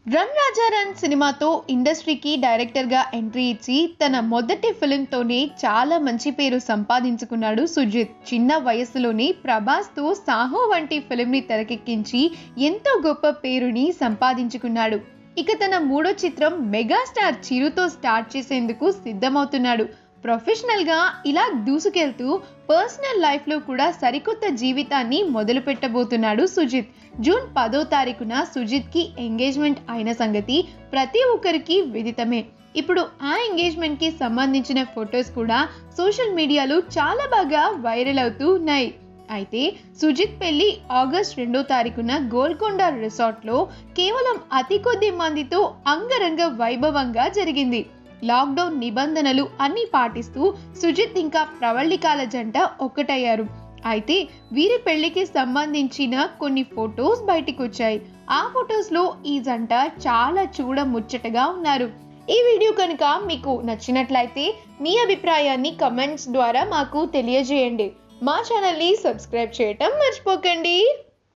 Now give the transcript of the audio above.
Run రాజా run సినిమాతో ఇండస్ట్రీకి డైరెక్టర్గా ఎంట్రీ ఇచ్చి తన మొదటి ఫిల్మ్తోనే చాలా మంచి పేరు సంపాదించుకున్నాడు సుజిత్. చిన్న వయసులోనే ప్రభాస్తో సాహో వంటి ఫిల్మ్ని తెరకెక్కించి ఎంతో గొప్ప పేరుని సంపాదించుకున్నాడు. ఇక తన మూడో చిత్రం మెగాస్టార్ చిరుతో స్టార్ట్ చేసేందుకు సిద్ధమవుతున్నాడు. ప్రొఫెషనల్గా ఇలా దూసుకెళ్తూ పర్సనల్ లైఫ్లో కూడా సరికొత్త జీవితాన్ని మొదలు పెట్టబోతున్నాడు సుజిత్. జూన్ 10వ తారీఖున సుజిత్కి ఎంగేజ్మెంట్ అయిన సంగతి ప్రతి ఒక్కరికి విదితమే. ఇప్పుడు ఆ ఎంగేజ్మెంట్కి సంబంధించిన ఫొటోస్ కూడా సోషల్ మీడియాలో చాలా బాగా వైరల్ అవుతూ ఉన్నాయి. అయితే సుజిత్ పెళ్లి ఆగస్ట్ 2వ తారీఖున గోల్కొండ రిసార్ట్లో కేవలం అతి కొద్ది మందితో అంగరంగ వైభవంగా జరిగింది. లాక్డౌన్ నిబంధనలు అన్ని పాటిస్తూ సుజిత్ ఇంకా ప్రవళికాల జంట ఒక్కటయ్యారు. అయితే వీరి పెళ్లికి సంబంధించిన కొన్ని ఫొటోస్ బయటికి వచ్చాయి. ఆ ఫొటోస్ లో ఈ జంట చాలా చూడముచ్చటగా ఉన్నారు. ఈ వీడియో కనుక మీకు నచ్చినట్లయితే మీ అభిప్రాయాన్ని కమెంట్స్ ద్వారా మాకు తెలియజేయండి. మా ఛానల్ని సబ్స్క్రైబ్ చేయటం మర్చిపోకండి.